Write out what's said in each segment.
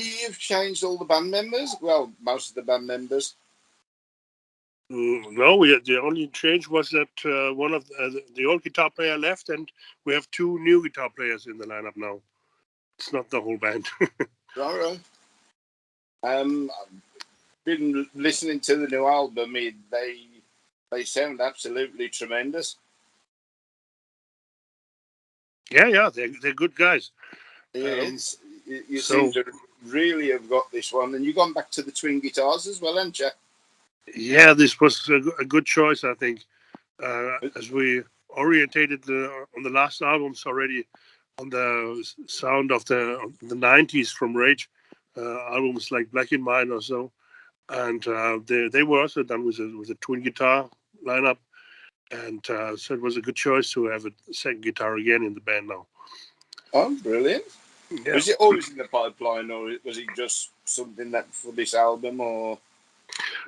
you've changed all the band members? Well, most of the band members. No, the only change was that one of the old guitar player left, and we have 2 new guitar players in the lineup now. It's not the whole band. Right. I've been listening to the new album. They sound absolutely tremendous. Yeah, they're good guys. Yes, you seem to really have got this one, and you've gone back to the twin guitars as well, haven't you? Yeah, this was a good choice, I think. As we orientated on the last albums already on the sound of the 90s from Rage, albums like Black in Mine or so, and they were also done with a twin guitar lineup, and so it was a good choice to have a second guitar again in the band now. Oh, brilliant! Yeah. Was it always in the pipeline, or was it just something that for this album, or?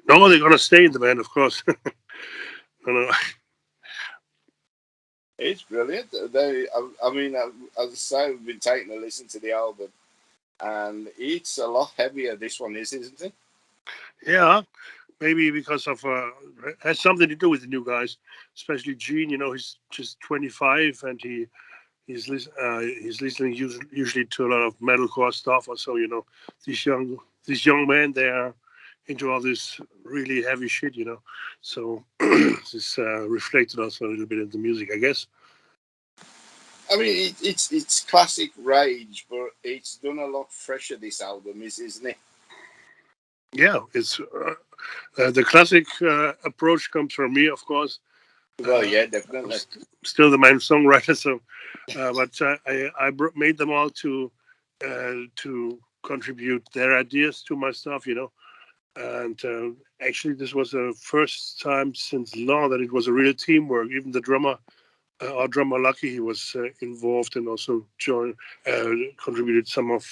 No, they're gonna stay in the band, of course. No. It's brilliant. I mean, as I say, we've been taking a listen to the album, and it's a lot heavier. This one is, isn't it? Yeah, maybe because of has something to do with the new guys, especially Gene. He's just 25, and he's listening usually to a lot of metalcore stuff. Or so these young men, they are into all this really heavy shit. So this reflected also a little bit in the music, I guess. I mean, it's classic Rage, but it's done a lot fresher. This album isn't it? Yeah, it's the classic approach comes from me, of course. Well, yeah, definitely. Still the main songwriter, so but I made them all to contribute their ideas to my stuff, And actually, this was the first time since long that it was a real teamwork. Even the drummer, our drummer Lucky, he was involved and also contributed some of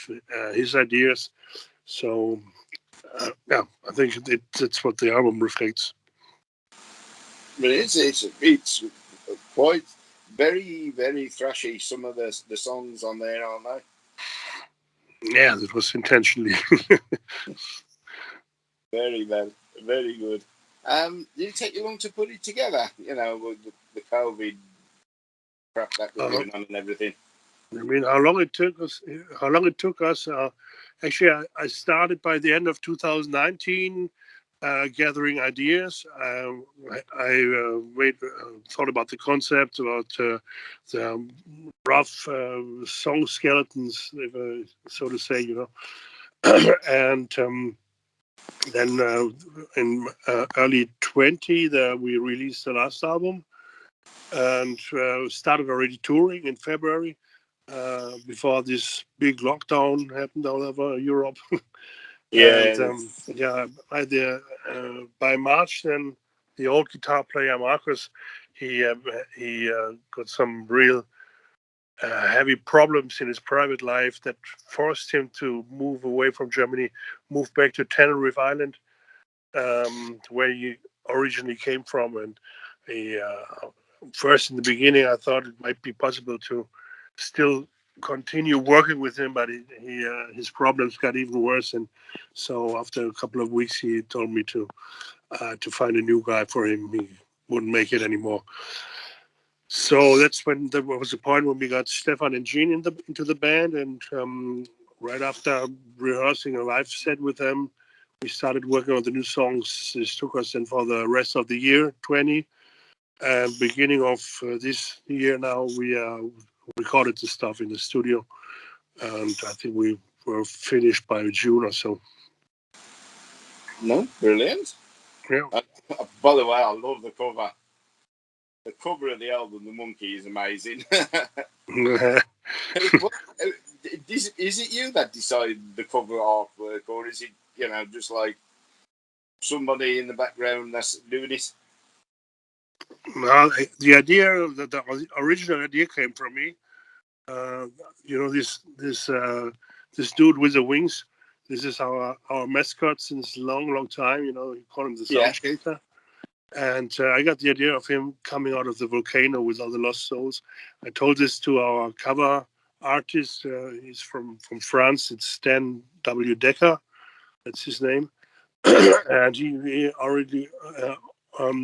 his ideas. So yeah, I think that's what the album reflects. But it's quite very, very thrashy. Some of the songs on there, aren't they? Yeah, that was intentionally. Very well, very good. Did it take you long to put it together? With the COVID crap that was going on and everything. I mean, how long it took us? Actually, I started by the end of 2019, gathering ideas. I thought about the concept, about the rough song skeletons, so to say, and then in early 20, we released the last album, and started already touring in February. Before this big lockdown happened all over Europe. Yeah. And by March, then the old guitar player Marcus, he got some real heavy problems in his private life that forced him to move away from Germany, move back to Tenerife Island, where he originally came from. And first in the beginning, I thought it might be possible to still continue working with him, but his problems got even worse. And so after a couple of weeks, he told me to find a new guy for him. He wouldn't make it anymore. So that's when there was a point when we got Stefan and Gene into the band, and right after rehearsing a live set with them, we started working on the new songs. This took us then for the rest of the year, 20. And beginning of this year now, we recorded the stuff in the studio, and I think we were finished by June or so. No, brilliant. Yeah. By the way, I love the cover. The cover of the album, The Monkey, is amazing. Is it you that decide the cover artwork, or is it just like somebody in the background that's doing it? Well, the idea, the original idea came from me. This dude with the wings. This is our mascot since a long time. You call him the Sound Chaser. And I got the idea of him coming out of the volcano with all the lost souls. I told this to our cover artist. He's from France. It's Stan W. Decker. That's his name. And he already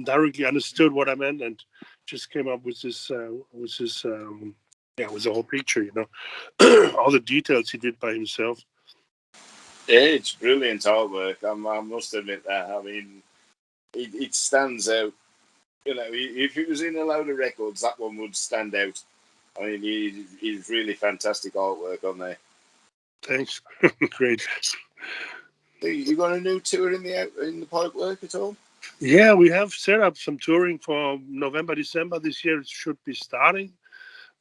directly understood what I meant and just came up with this with the whole picture. All the details he did by himself. Yeah, it's brilliant artwork. I must admit that. I mean, it stands out. If it was in a load of records, that one would stand out. I mean, he's really fantastic artwork on there. Thanks. Great. You got a new tour in the pipework at all? Yeah, we have set up some touring for November, December this year. It should be starting.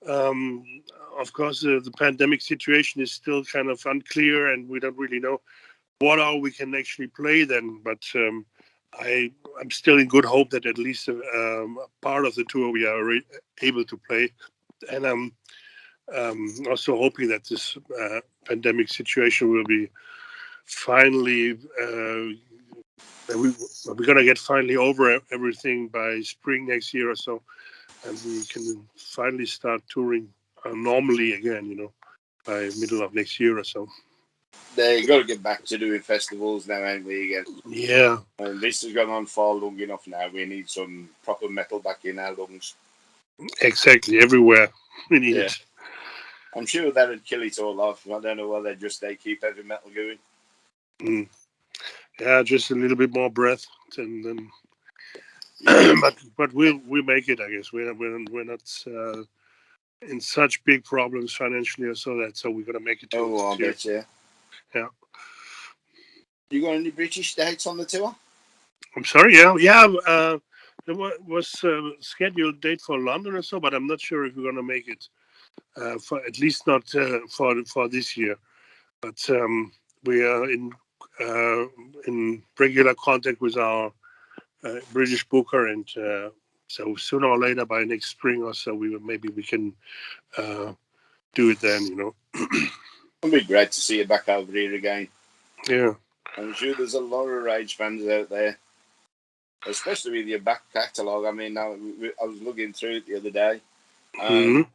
Um, of course, the pandemic situation is still kind of unclear, and we don't really know what all we can actually play then. But I'm still in good hope that at least a part of the tour we are able to play, and I'm also hoping that this pandemic situation will be finally. We're gonna get finally over everything by spring next year or so, and we can finally start touring normally again. By middle of next year or so. They got to get back to doing festivals now, ain't we, again? Yeah. And this has gone on far long enough now. We need some proper metal back in our lungs. Exactly, everywhere we need it. I'm sure that would kill it all off. I don't know why they keep heavy metal going. Yeah, just a little bit more breath, and then. but we'll make it. I guess we're not in such big problems financially or so we're gonna make it. I bet you. Yeah. You got any British dates on the tour? I'm sorry. Yeah. There was a scheduled date for London or so, but I'm not sure if we're gonna make it. For at least not for this year. But we are in regular contact with our British booker, and so sooner or later, by next spring or so, maybe we can do it then. It'd be great to see you back over here again. Yeah, I'm sure there's a lot of Rage fans out there, especially with your back catalogue. I mean, I was looking through it the other day. I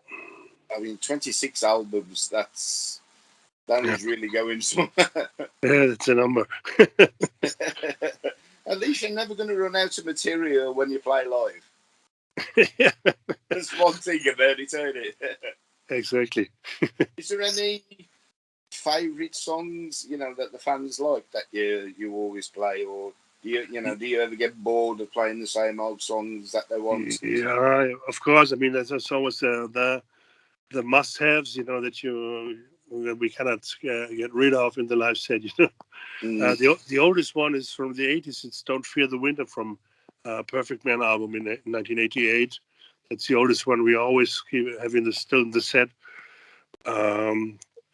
mean, 26 albums. That is really going somewhere. Yeah, that's a number. At least you're never going to run out of material when you play live. Yeah. That's one thing about it, ain't it? Exactly. Is there any favourite songs that the fans like that you always play, or do you ever get bored of playing the same old songs that they want? Yeah, of course. I mean, that's always the must-haves, that we cannot get rid of in the live set. The oldest one is from the 80s. It's "Don't Fear the Winter" from Perfect Man album in 1988. That's the oldest one we always keep having still in the set.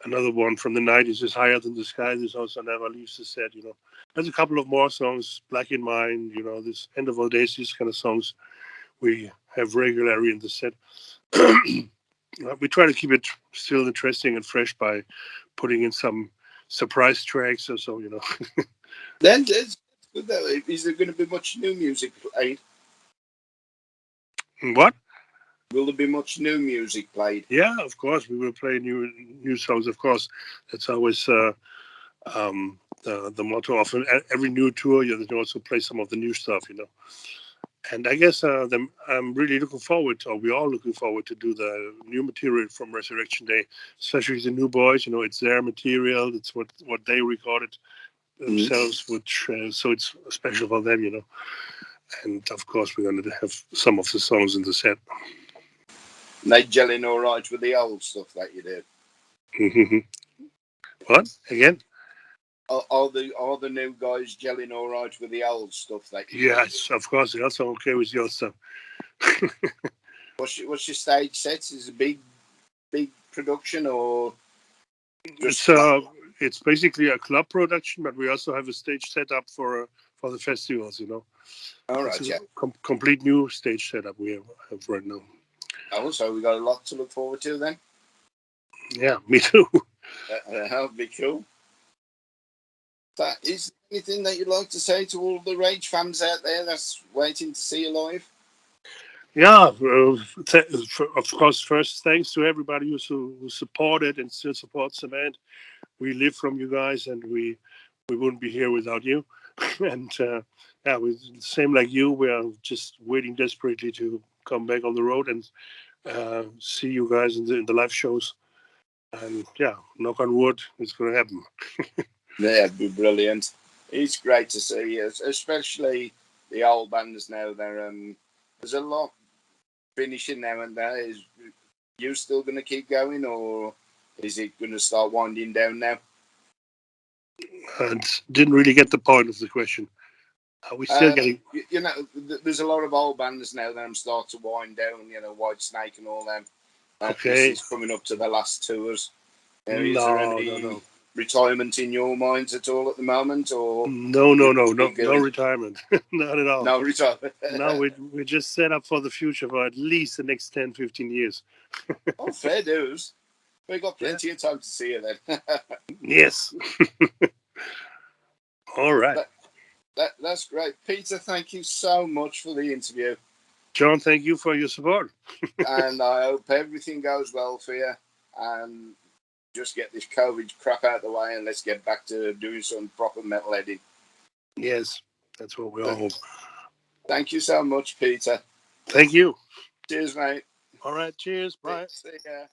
Another one from the 90s is "Higher Than the Sky." This also never leaves the set. There's a couple of more songs, "Black in Mind," this "End of All Days," these kind of songs we have regularly in the set. We try to keep it still interesting and fresh by putting in some surprise tracks or so. Then there's good though. Is there going to be much new music played? What? Will there be much new music played? Yeah, of course we will play new songs. Of course, that's always the motto of every new tour. You also play some of the new stuff. And I guess I'm really looking forward to, or we're all looking forward to do the new material from Ressurection Day, especially the new boys. It's their material. It's what they recorded themselves, which so it's special for them. And of course, we're going to have some of the songs in the set. And they gelling all right with the old stuff that you did. What again? Are the new guys gelling all right with the old stuff that you did? Yes, of course. They're also okay with your stuff. What's your stage sets? Is it a big production or just? It's basically a club production, but we also have a stage set up for the festivals. All right, it's a complete new stage setup we have right now. Oh, so we got a lot to look forward to then. Yeah, me too. That'll be cool. Is there anything that you'd like to say to all the Rage fans out there that's waiting to see you live? Yeah, of course, first, thanks to everybody who supported and still supports the band. We live from you guys, and we wouldn't be here without you. And yeah, we same like you. We are just waiting desperately to come back on the road and see you guys in the live shows. And yeah, knock on wood, it's going to happen. Yeah, it'd be brilliant. It's great to see, especially the old bands now. There's a lot finishing now and there. Is you still going to keep going, or is it going to start winding down now? And didn't really get the point of the question. Are we still getting? There's a lot of old bands now that I'm starting to wind down. White Snake and all them. This Okay. is coming up to the last tours. Is there No, no, any no. retirement in your minds at all at the moment, or No, you no, no, to no, keep no going? retirement. Not at all. No retirement. No, we're just set up for the future for at least the next 10, 15 years. Oh, fair dues. We got Yeah. plenty of time to see you then. Yes. All right. that, that's great, Peter. Thank you so much for the interview, John, thank you for your support. and I hope everything goes well for you. And just get this COVID crap out of the way, and let's get back to doing some proper metal heading. Yes, that's what we all hope. Thank you so much, Peter. Thank you. Cheers, mate. All right. Cheers. Bye. See ya.